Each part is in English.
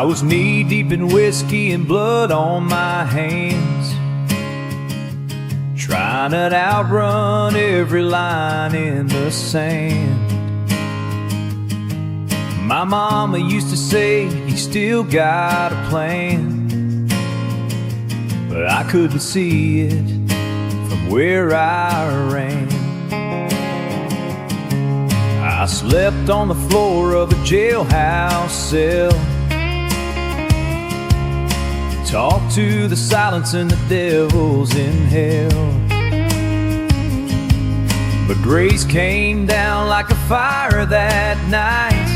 I was knee-deep in whiskey and blood on my hands, trying to outrun every line in the sand. My mama used to say, you still got a plan, but I couldn't see it from where I ran. I slept on the floor of a jailhouse cell, talked to the silence and the devils in hell. But grace came down like a fire that night,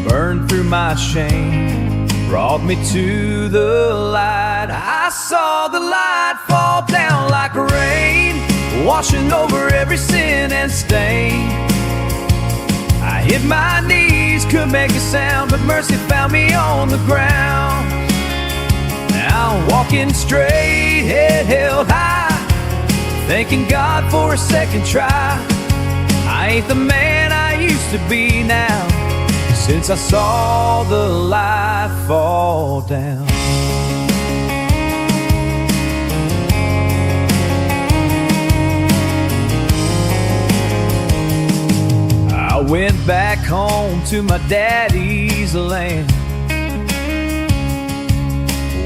burned through my shame, brought me to the light. I saw the light fall down like rain, washing over every sin and stain. I hit my knees, couldn't make a sound, but mercy found me on the ground. Now I'm walking straight, head held high, thanking God for a second try. I ain't the man I used to be now, since I saw the light fall down. I went back home to my daddy's land,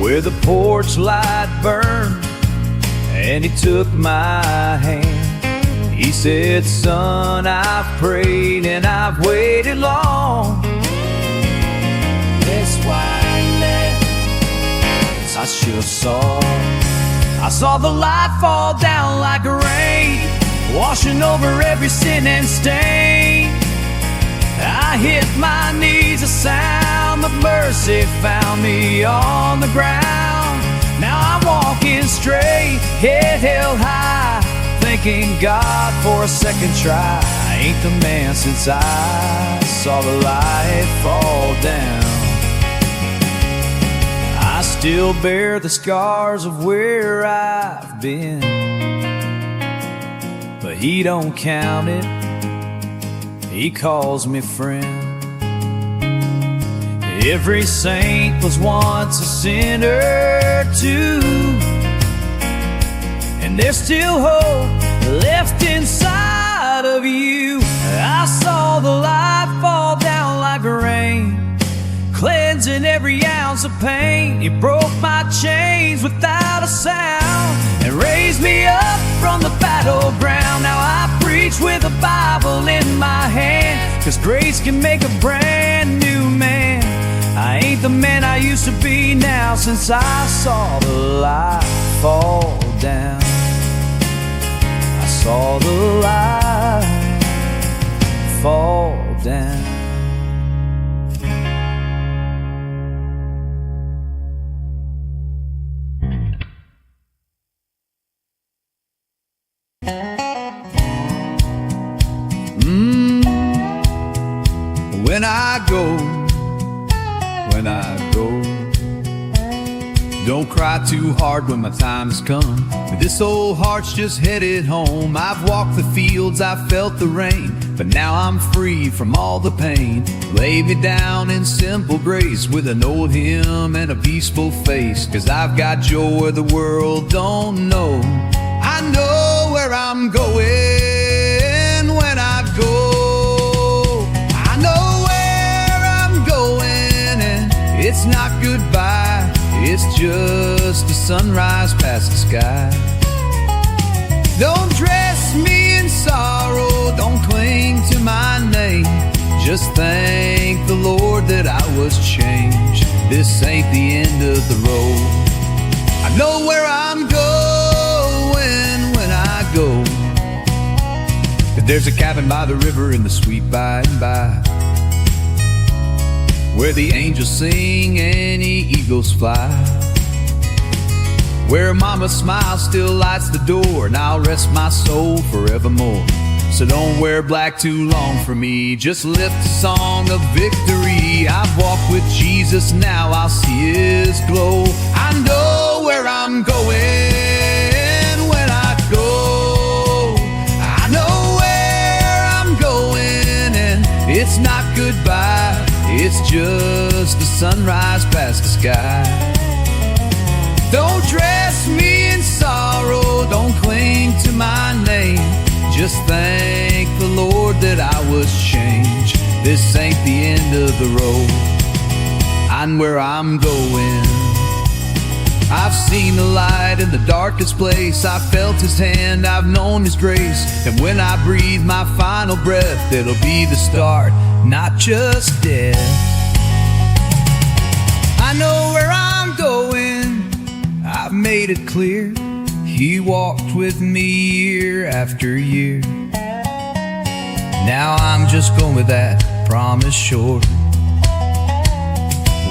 where the porch light burned, and he took my hand. He said, son, I've prayed and I've waited long. That's why I left, 'cause I sure saw the light fall down like rain, washing over every sin and stain. I hit my knees, a sound, but mercy found me on the ground. Now I'm walking straight, head held high, thanking God for a second try. I ain't the man since I saw the light fall down. I still bear the scars of where I've been, but he don't count it, he calls me friend. Every saint was once a sinner too, and there's still hope left inside of you. I saw the light fall down like rain, cleansing every ounce of pain. It broke my chains without a sound and raised me up from the battleground. Now I preach with a Bible in my hand, 'cause grace can make a brand new man. I ain't the man I used to be now, since I saw the light fall down. I saw the light fall down. When I go, don't cry too hard when my time has come. This old heart's just headed home. I've walked the fields, I've felt the rain, but now I'm free from all the pain. Lay me down in simple grace with an old hymn and a peaceful face, 'cause I've got joy the world don't know. I know where I'm going when I go. I know where I'm going, and it's not goodbye, it's just a sunrise past the sky. Don't dress me in sorrow, don't cling to my name. Just thank the Lord that I was changed. This ain't the end of the road. I know where I'm going when I go. There's a cabin by the river in the sweet by and by, where the angels sing and the eagles fly, where mama's smile still lights the door, and I'll rest my soul forevermore. So don't wear black too long for me, just lift a song of victory. I've walked with Jesus, now I'll see his glow. I know where I'm going when I go. I know where I'm going, and it's not goodbye, It's just the sunrise past the sky. Don't dress me in sorrow, don't cling to my name. Just thank the Lord that I was changed. This ain't the end of the road, I'm where I'm going. I've seen the light in the darkest place, I've felt His hand, I've known His grace. And when I breathe my final breath, it'll be the start, not just death. I know where I'm going, I've made it clear. He walked with me year after year. Now I'm just going with that promise short,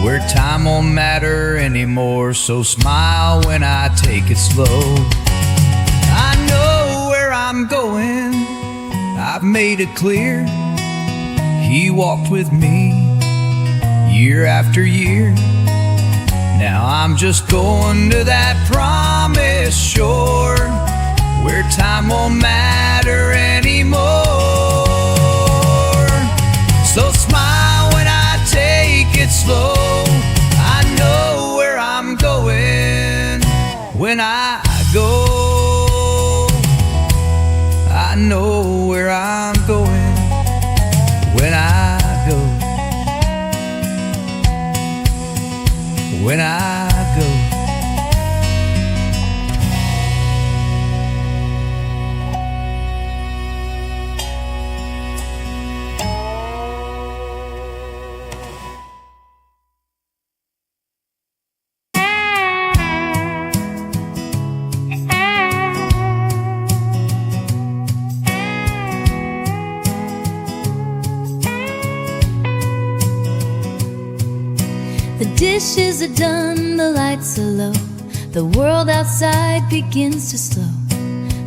where time won't matter anymore. So smile when I take it slow. I know where I'm going, I've made it clear. He walked with me year after year. Now I'm just going to that promised shore, where time won't matter anymore. So smile when I take it slow. I know where I'm going when I go. I know where I'm going when I go. When I go. The dishes are done, the lights are low. The world outside begins to slow.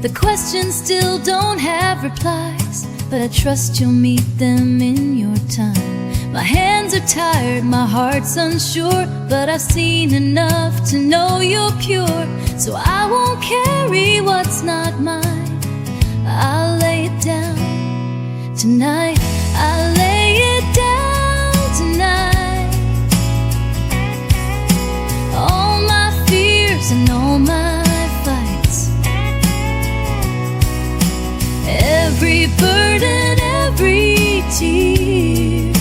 The questions still don't have replies, but I trust you'll meet them in your time. My hands are tired, my heart's unsure, but I've seen enough to know you're pure. So I won't carry what's not mine, I'll lay it down tonight. I'll lay it down tonight. All my fears and all my fights, every burden, every tear,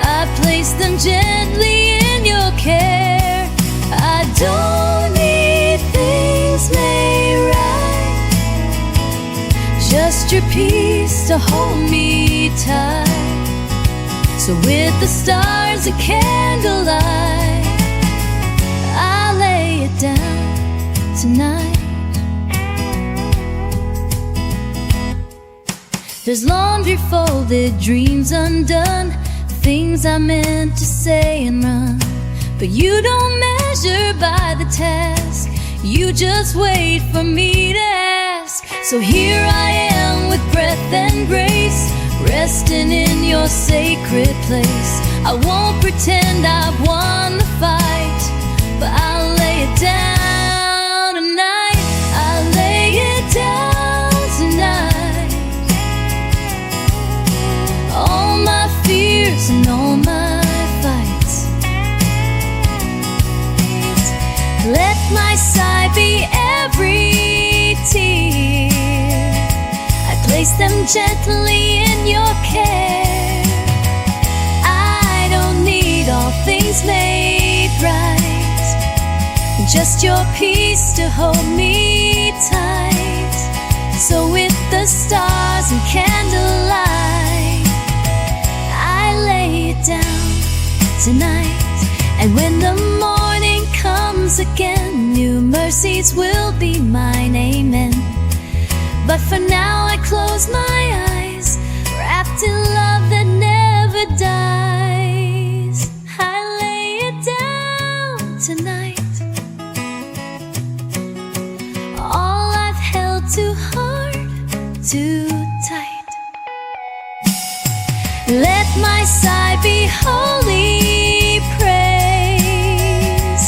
I place them gently in your care. I don't need things made right, just your peace to hold me tight. So with the stars of candlelight, down tonight. There's laundry folded, dreams undone, things I meant to say and run. But you don't measure by the task, you just wait for me to ask. So here I am with breath and grace, resting in your sacred place. I won't pretend I've won the fight, but I'll lay it down tonight. I'll lay it down tonight. All my fears and all my fights, let my sigh be every tear. I place them gently in your care. I don't need all things made right, just your peace to hold me tight. So with the stars and candlelight, I lay it down tonight. And when the morning comes again, new mercies will be mine, amen. But for now I close my eyes, wrapped in love that never dies. I lay it down tonight. All I've held too hard, too tight. Let my sigh be holy praise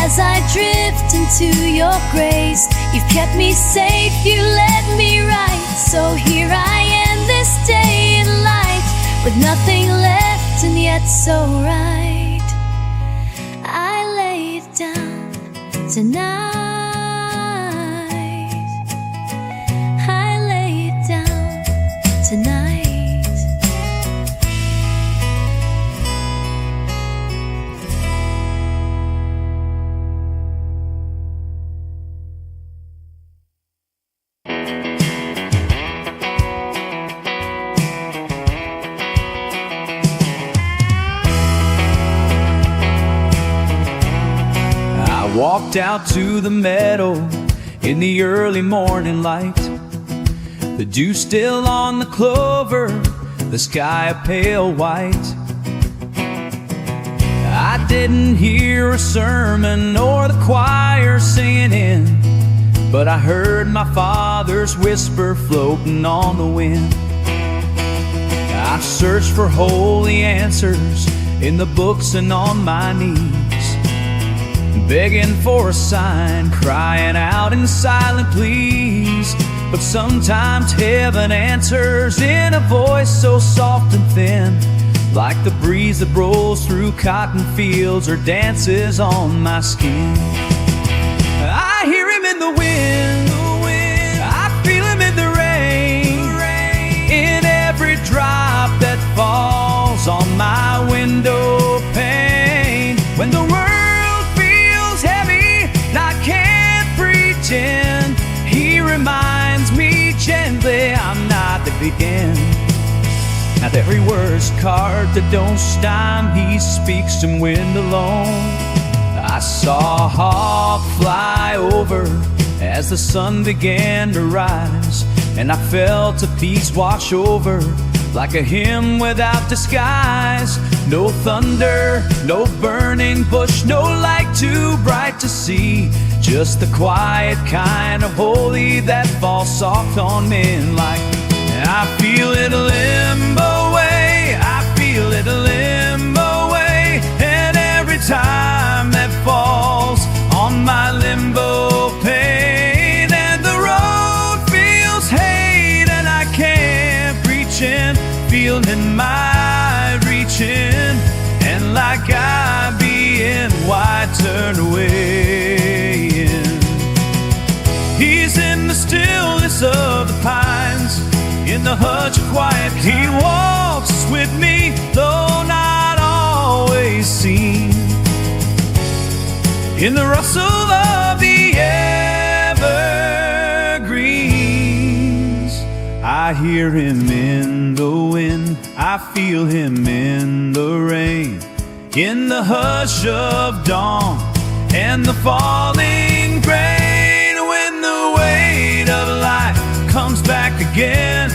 as I drift into your grace. You've kept me safe, you led me right. So here I am this day in light, with nothing left and yet yet so right. I lay it down tonight. I lay it down tonight. Walked out to the meadow in the early morning light. The dew still on the clover, the sky a pale white. I didn't hear a sermon or the choir singing in, but I heard my Father's whisper floating on the wind. I searched for holy answers in the books and on my knees, begging for a sign, crying out in silent pleas. But sometimes heaven answers in a voice so soft and thin, like the breeze that rolls through cotton fields or dances on my skin. I hear him in the wind, I feel him in the rain, in every drop that falls on my window pane. When the world he reminds me gently I'm not to begin. Now every word's carved at don't time he speaks in wind alone. I saw a hawk fly over as the sun began to rise, and I felt a peace wash over like a hymn without disguise. No thunder, no burning bush, no light too bright to see, just the quiet kind of holy that falls soft on men like. I feel it limbo way, I feel it limbo way, and every time that falls on my limbo pane, and the road feels hate and I can't reach in, feeling my reaching, and like I being why turn away. He's in the stillness of the pines, in the hush of quiet. He walks with me, though not always seen, in the rustle of the evergreens. I hear him in the wind, I feel him in the rain, in the hush of dawn and the falling rain. When the weight of life comes back again,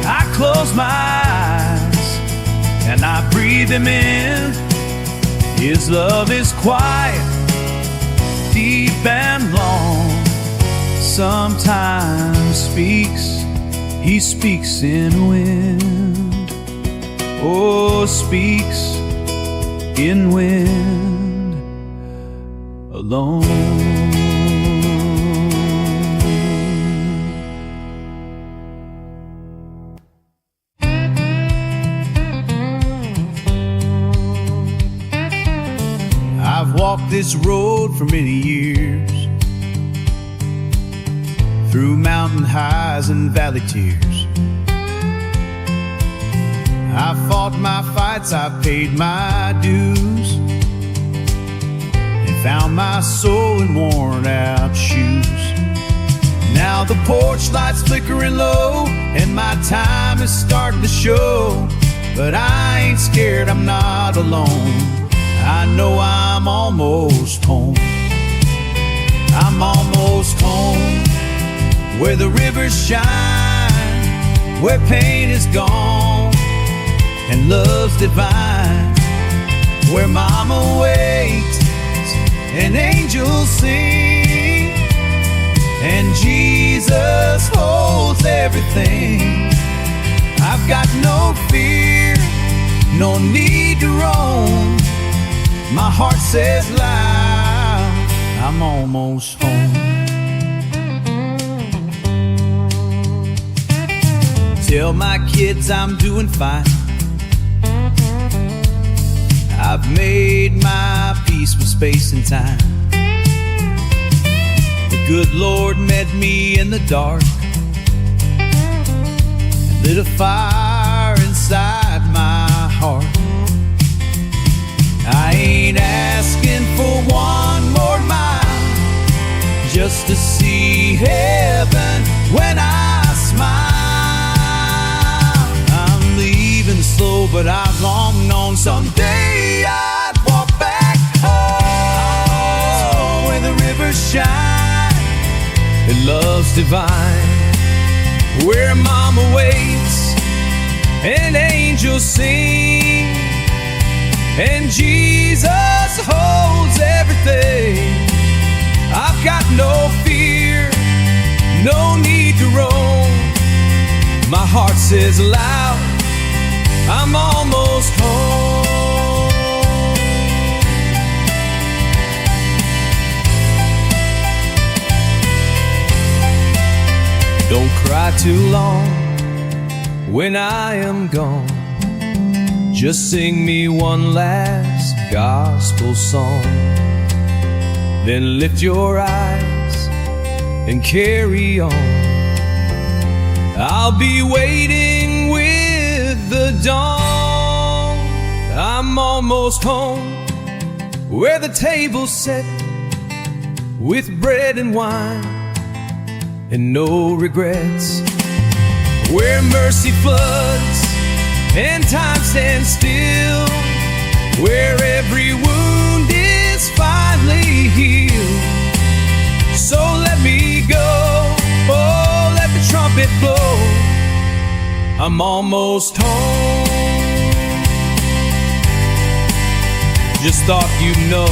I close my eyes and I breathe him in. His love is quiet, deep and long, sometimes speaks, he speaks in wind. Oh, speaks in wind alone. I've walked this road for many years, through mountain highs and valley tears. I've fought my fights, I've paid my dues, and found my soul in worn out shoes. Now the porch light's flickering low, and my time is starting to show. But I ain't scared, I'm not alone. I know I'm almost home. I'm almost home, where the rivers shine, where pain is gone and love's divine, where mama waits and angels sing, and Jesus holds everything. I've got no fear, no need to roam. My heart says loud, I'm almost home. Tell my kids I'm doing fine, I've made my peace with space and time. The good Lord met me in the dark and lit a fire inside my heart. I ain't asking for one more mile, just to see heaven when I smile. I'm leaving slow, but I've long known someday I'd walk back home, where the rivers shine and love's divine, where Mama waits and angels sing, and Jesus holds everything. I've got no fear, no need to roam. My heart says loud, I'm almost home. Don't cry too long when I am gone. Just sing me one last gospel song. Then lift your eyes and carry on. I'll be waiting with the dawn. I'm almost home, where the table's set with bread and wine and no regrets, where mercy floods and time stands still, where every wound is finally healed. So let me go, oh, let the trumpet blow. I'm almost home. Just thought you'd know.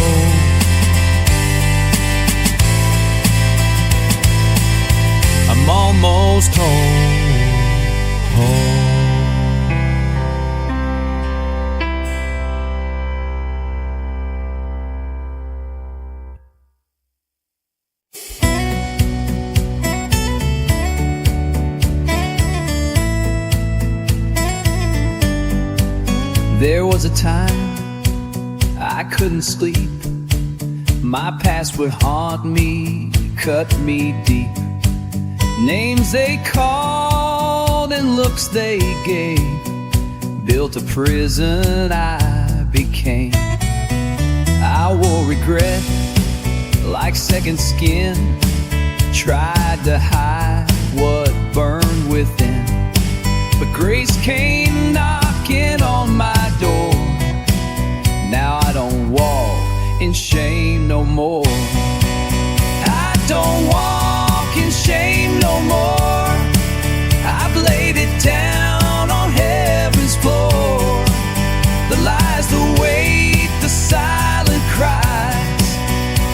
I'm almost home. There was a time I couldn't sleep. My past would haunt me, cut me deep. Names they called and looks they gave built a prison I became. I wore regret like second skin, tried to hide what burned within. But grace came knocking on my door. Now I don't walk in shame no more. I don't walk in shame no more. I've laid it down on heaven's floor. The lies, the weight, the silent cries,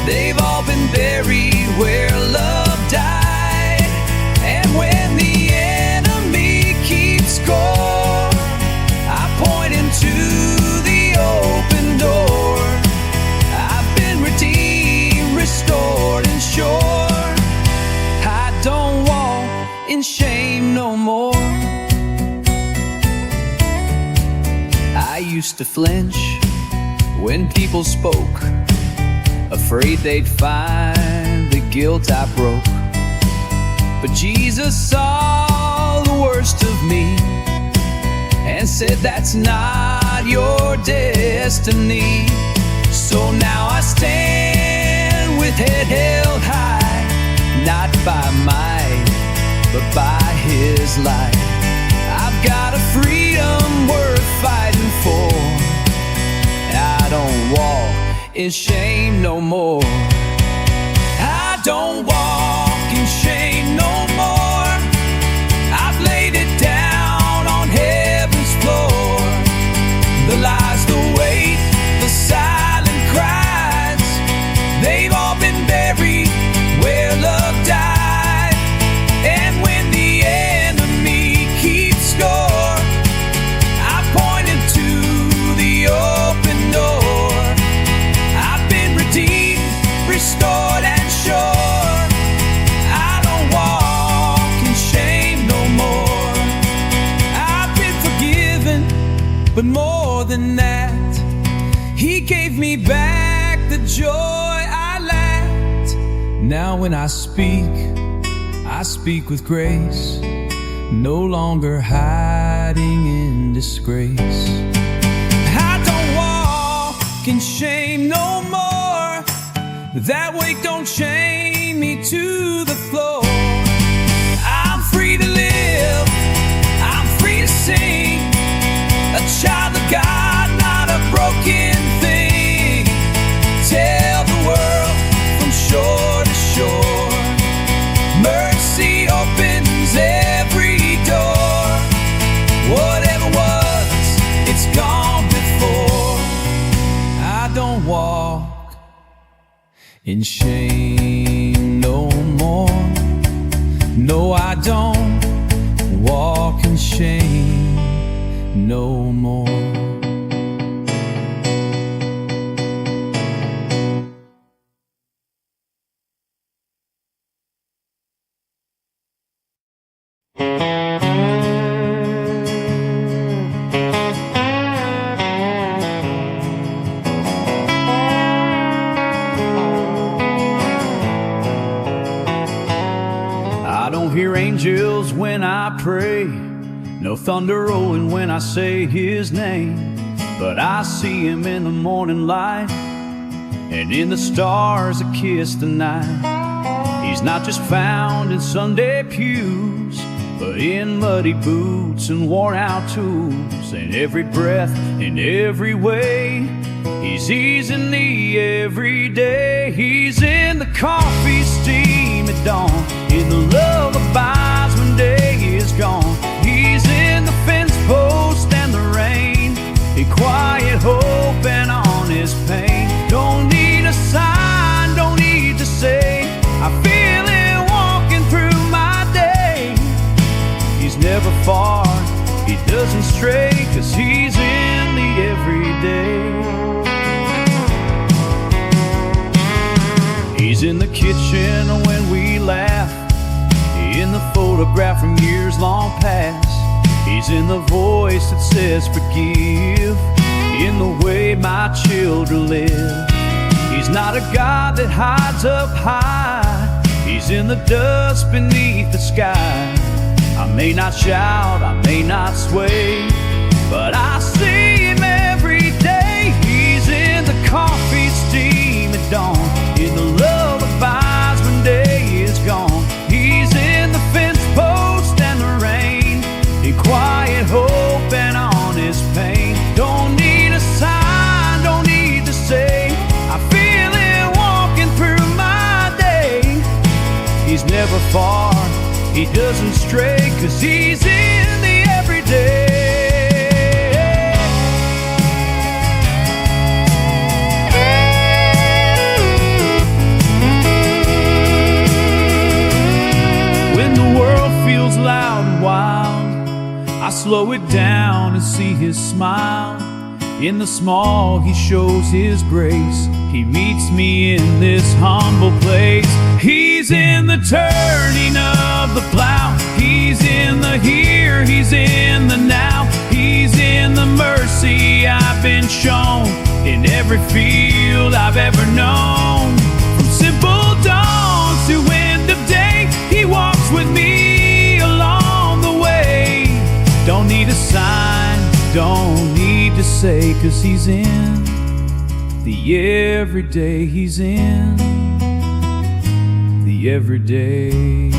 they've all been buried where love died. And when the enemy keeps score, I point him to the open door. I've been redeemed, restored, and sure. I don't walk in shame no more. I used to flinch when people spoke, afraid they'd find the guilt I broke. But Jesus saw the worst of me and said, that's not your destiny. So now I stand with head held high, not by might, but by his light. I've got a freedom worth fighting for. I don't walk in shame no more. I don't walk in shame no more. I've laid it down on heaven's floor. The lies, the weight, the silent cries, they've all been buried where love died. And when the enemy keeps score, I pointed to the open door. I've been redeemed, restored, and sure. I don't walk in shame no more. I've been forgiven, but more than that, He gave me back the joy I lacked. Now when I speak with grace, no longer hiding in disgrace. I don't walk in shame no more. That weight don't chain me to the floor. I'm free to live, I'm free to sing, a child of God, not a broken thing. Tell the world from shore to shore, mercy opens every door. Whatever was, it's gone before. I don't walk in shame no more. No, I don't walk in shame no more. Hear angels when I pray, no thunder rolling when I say his name, but I see him in the morning light and in the stars that kiss the night. He's not just found in Sunday pews, but in muddy boots and worn out tools, and every breath in every way. He's easing me every day. He's in the coffee steam at dawn, in the lullabies when day is gone. He's in the fence post and the rain, a quiet hope and honest pain. Don't need a sign, don't need to say, I feel it walking through my day. He's never far, he doesn't stray, 'cause he's in the everyday. He's in the kitchen when we laugh, in the photograph from years long past. He's in the voice that says forgive, in the way my children live. He's not a God that hides up high, he's in the dust beneath the sky. I may not shout, I may not sway, but I see him every day. He's in the coffee steam at dawn, in the lullabies when day is gone. He's in the fence post and the rain, in quiet hope and honest pain. Don't need a sign, don't need to say, I feel it walking through my day. He's never far, he doesn't stray, 'cause he's in the everyday. When the world feels loud and wild, I slow it down and see his smile. In the small, he shows his grace. He meets me in this humble place. He's in the turning of the plow. He's in the here, he's in the now. He's in the mercy I've been shown, in every field I've ever known. From simple dawns to end of day, he walks with me along the way. Don't need a sign, don't need to say, 'cause he's in the everyday. He's in the everyday.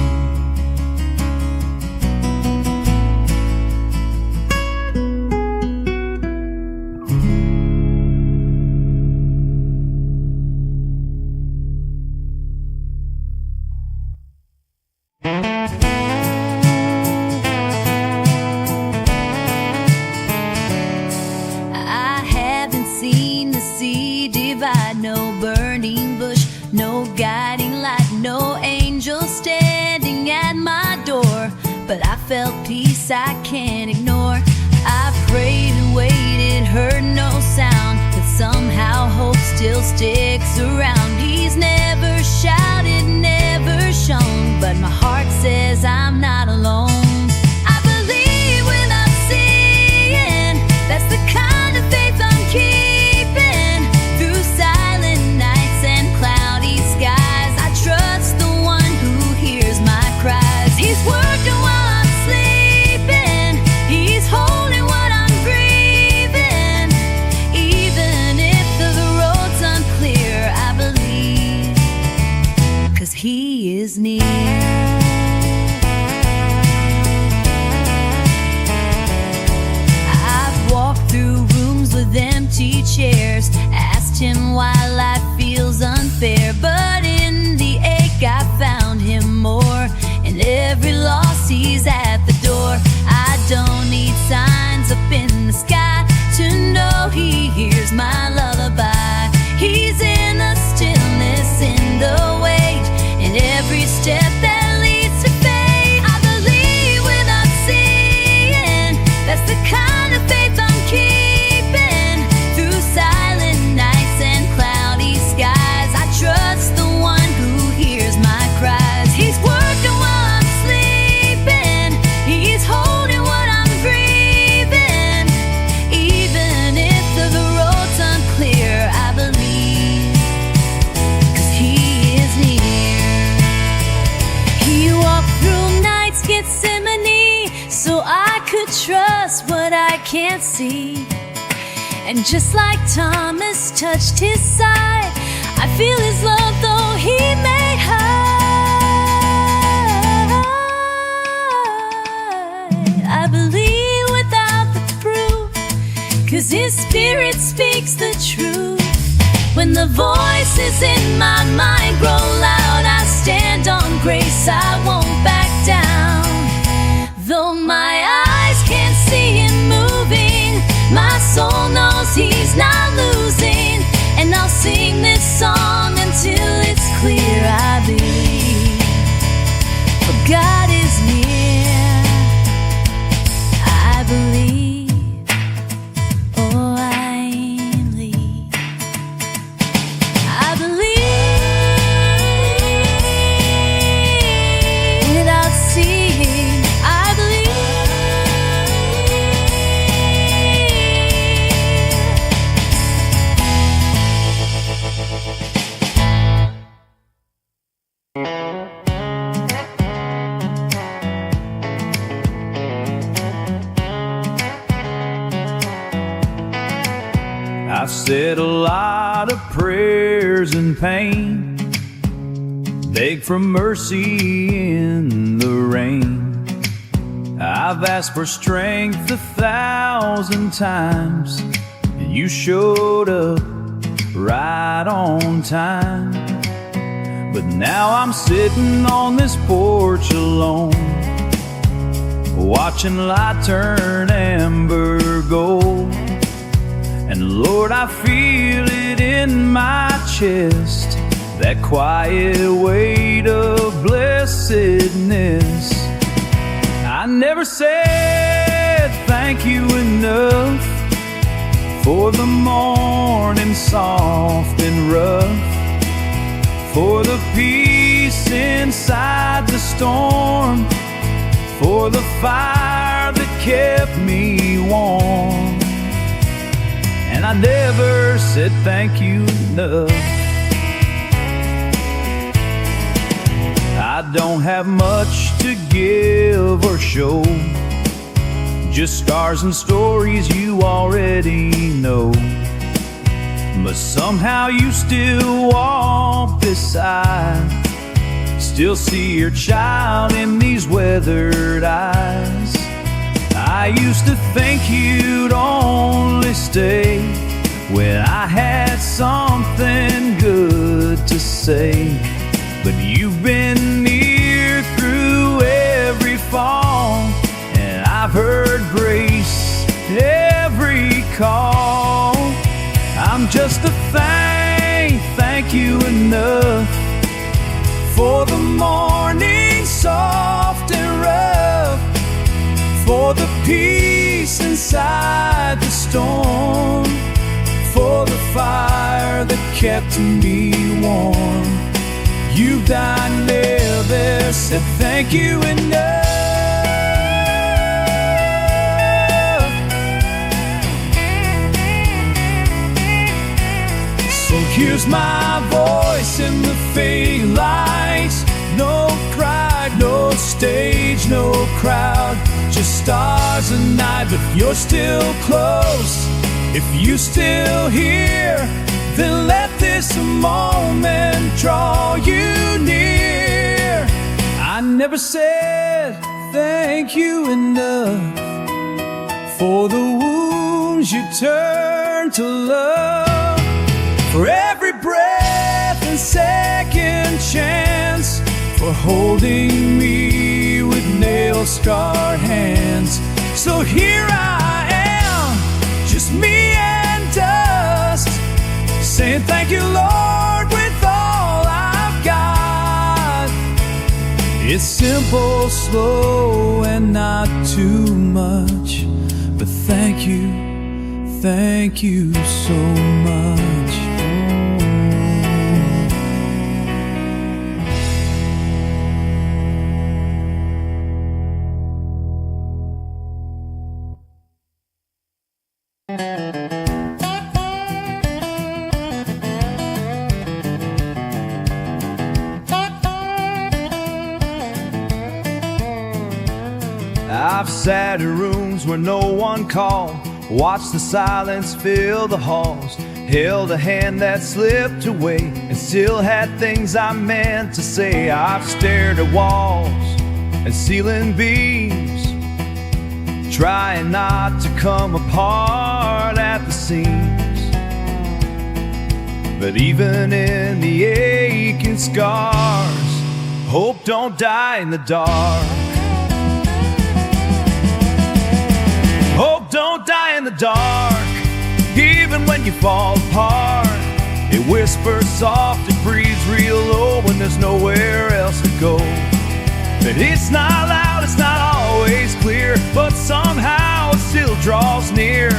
Felt peace I can't ignore. I prayed and waited, heard no sound, but somehow hope still sticks around. He's never shouted, never shown, but my heart says I'm not alone. I believe when I'm seeing, that's the kind of faith I'm keeping. empty chairs. Asked him why life feels unfair, but in the ache I found him more. In every loss he's at the door. I don't need signs up in the sky to know he hears my lullaby. He's in the stillness, in the wait, in every step that leads to faith. I believe without seeing, that's the kind of faith I'm keeping. Through silent nights and cloudy skies, I trust the one who hears my cries. He's working while I'm sleeping, he's holding what I'm breathing. Even if the road's unclear, I believe, 'cause he is near. He walked through night's Gethsemane so I could trust what I can't see. And just like Thomas touched his side, I feel his love though he may hide. I believe without the proof, 'cause his spirit speaks the truth. When the voices in my mind grow loud, I stand on grace, I won't back down. Though my eyes can't see him moving, my soul knows he's not losing. And I'll sing this song until it's clear. I believe, for God is near. I believe, oh I believe. I believe without seeing. I believe. I've said a lot of prayers in pain, begged for mercy in the rain. I've asked for strength 1,000 times, and you showed up right on time. But now I'm sitting on this porch alone, watching light turn amber gold. And Lord, I feel it in my chest, that quiet weight of blessedness. I never said thank you enough for the morning soft and rough, for the peace inside the storm, for the fire that kept me warm. And I never said thank you enough. I don't have much to give or show, just scars and stories you already know. But somehow you still walk this side, still see your child in these weathered eyes. I used to think you'd only stay when I had something good to say. But you've been near through every fall, and I've heard grace every call. I'm just a thank you enough for the morning soft and rough, for the peace inside the storm, for the fire that kept me warm. You died, never said thank you enough. So here's my voice in the fade lights. No pride, no stage, no crowd, just stars and night. But you're still close, if you still hear, then let this moment draw you near. I never said thank you enough for the wounds you turned learned to love. For every breath and second chance, for holding me with nail-scarred hands. So here I am, just me and dust, saying thank you, Lord, with all I've got. It's simple, slow, and not too much, but thank you so much. I've sat in rooms where no one called, watched the silence fill the halls, held a hand that slipped away, and still had things I meant to say. I've stared at walls and ceiling beams, trying not to come apart at the seams. But even in the aching scars, hope don't die in the dark. Hope don't die in the dark, even when you fall apart. It whispers soft, it breathes real low when there's nowhere else to go. But it's not loud, it's not always clear, but somehow it still draws near.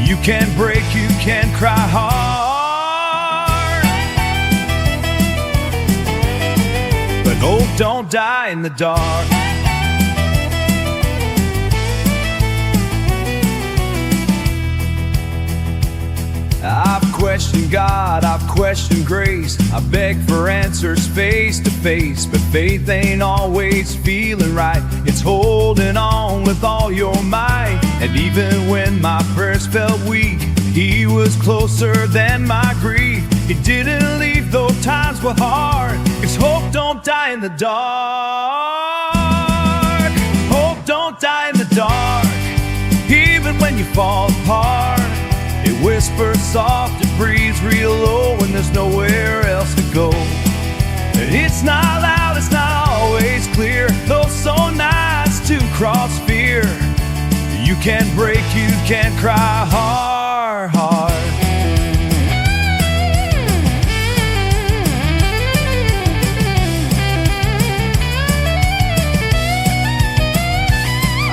You can break, you can cry hard, but hope don't die in the dark. I've questioned God, I've questioned grace, I beg for answers face to face, but faith ain't always feeling right. It's holding on with all your might. And even when my prayers felt weak, He was closer than my grief. He didn't leave though times were hard, 'cause hope don't die in the dark. Hope don't die in the dark, even when you fall apart. It whispers soft, it breathes real low when there's nowhere else to go. It's not loud, it's not always clear, though so nice to cross fear. You can break, you can cry hard, hard.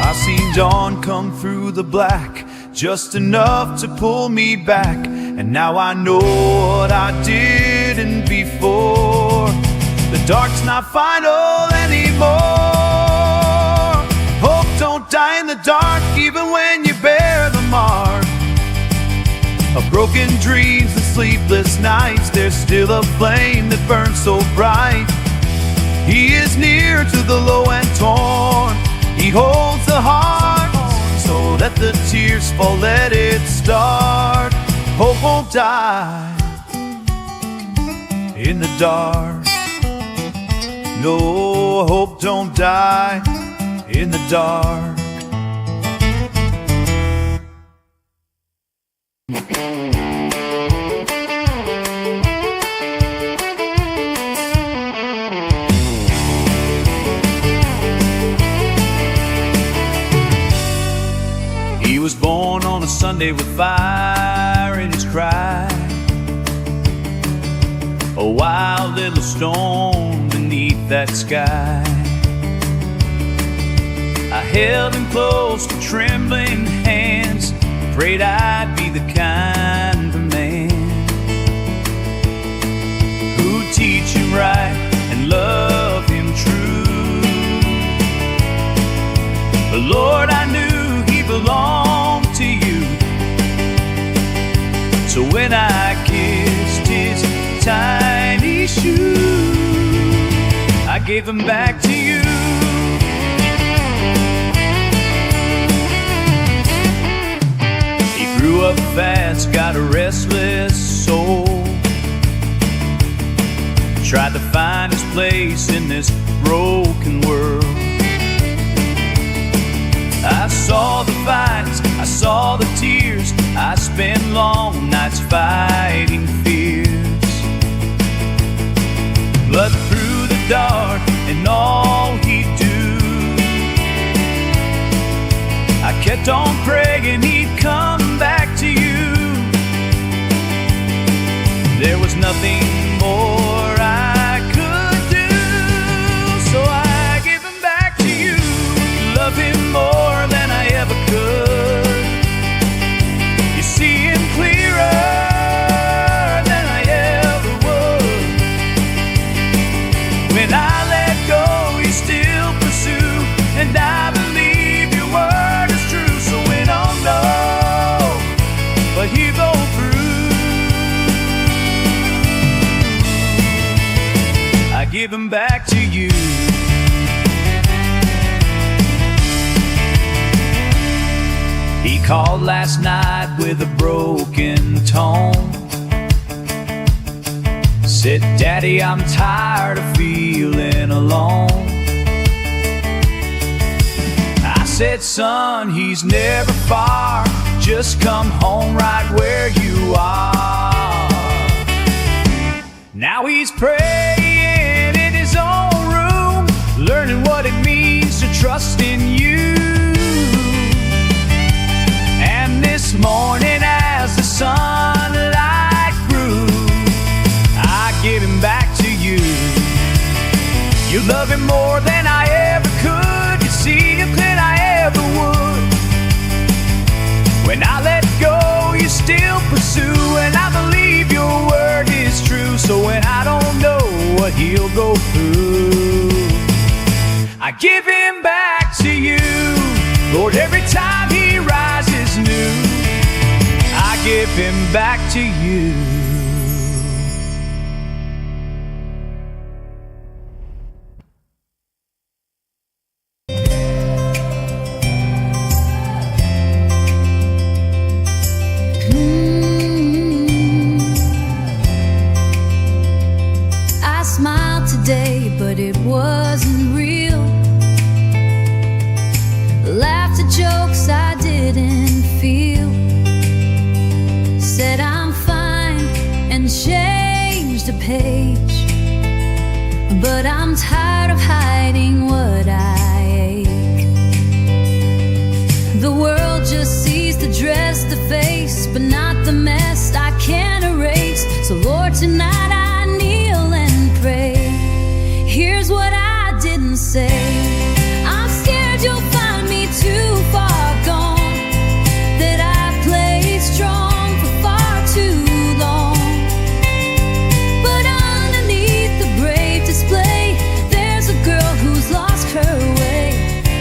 I've seen dawn come through the black, just enough to pull me back, and now I know what I didn't before. The dark's not final anymore. Hope don't die in the dark, even when you bear the mark of broken dreams and sleepless nights. There's still a flame that burns so bright. He is near to the low and torn. He holds the heart. So let the tears fall, let it start. Hope won't die in the dark. No, hope don't die in the dark. He was born on a Sunday with fire in his cry, a wild little storm beneath that sky. I held him close with trembling hands, prayed I'd be the kind of man who'd teach him right and love him true. But Lord, I knew he belonged to you. So when I kissed his tiny shoe, I gave him back to you. He grew up fast, got a restless soul, tried to find his place in this broken world. I saw the fights, I saw the tears, I spend long nights fighting fears, but through the dark and all he'd do, I kept on praying he'd come back to you. There was nothing more I could do, so I give him back to you. Love him more than I ever could. You see him clearer than I ever would. When I let go, you still pursue, and I believe your word is true. So when I'm low, but you go through, I give him back to you. He called last night with a broken tone, said, Daddy, I'm tired of feeling alone. I said, son, he's never far, just come home right where you are. Now he's praying in his own room, learning what it means to trust in you. And this morning as the sunlight grew, I give him back to you. You love him more than I ever could. You see him than I ever would. When I let go, you still pursue, and I believe your word is true. So when I don't know what he'll go through, I give him back to you. Lord, every time he rises new, I give him back to you. I smiled today, but it wasn't real. Laughed at jokes I didn't feel. Said I'm fine and changed the page, but I'm tired of hiding what I ache. The world just sees the dress, the face, but not the mess I can't erase. So Lord, tonight I kneel and pray. Here's what I didn't say. I'm scared you'll find me too far gone, that I've played strong for far too long. But underneath the brave display, there's a girl who's lost her way.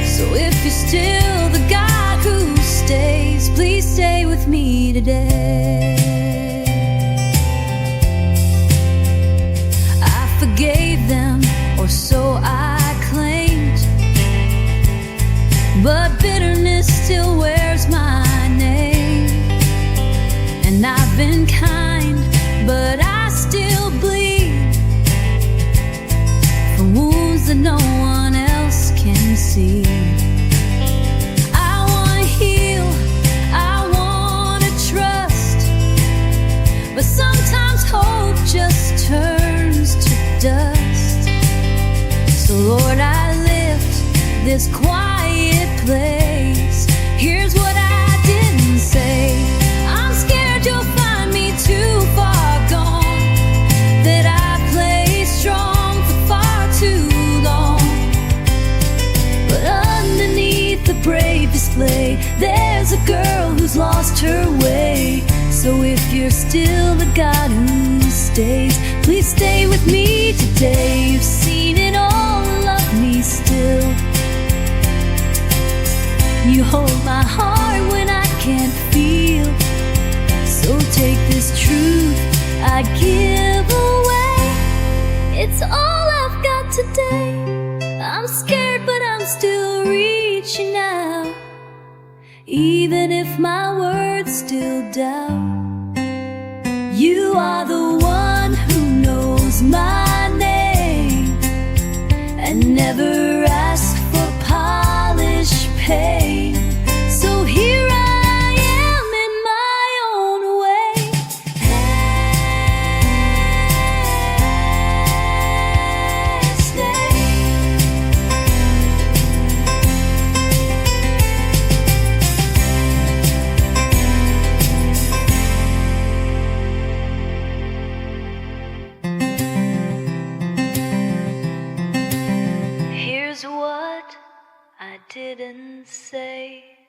So if you're still the God who stays, please stay with me today. I forgave them, or so I claimed, but bitterness still wears my name. And I've been kind, but I still bleed from wounds that no one else can see. I wanna heal, I wanna trust, but sometimes hope just turns to dust. So Lord, I lift this quiet place. Here's what I didn't say. I'm scared you'll find me too far gone, that I played strong for far too long. But underneath the brave display, there's a girl who's lost her way. So if you're still the God who stays, please stay with me today. You've seen it all, love me still. You hold my heart when I can't feel. So take this truth I give away. It's all I've got today. I'm scared, but I'm still reaching out, even if my words still doubt. You are the one who knows my name and never ask for polished pain. So here I am in my I didn't say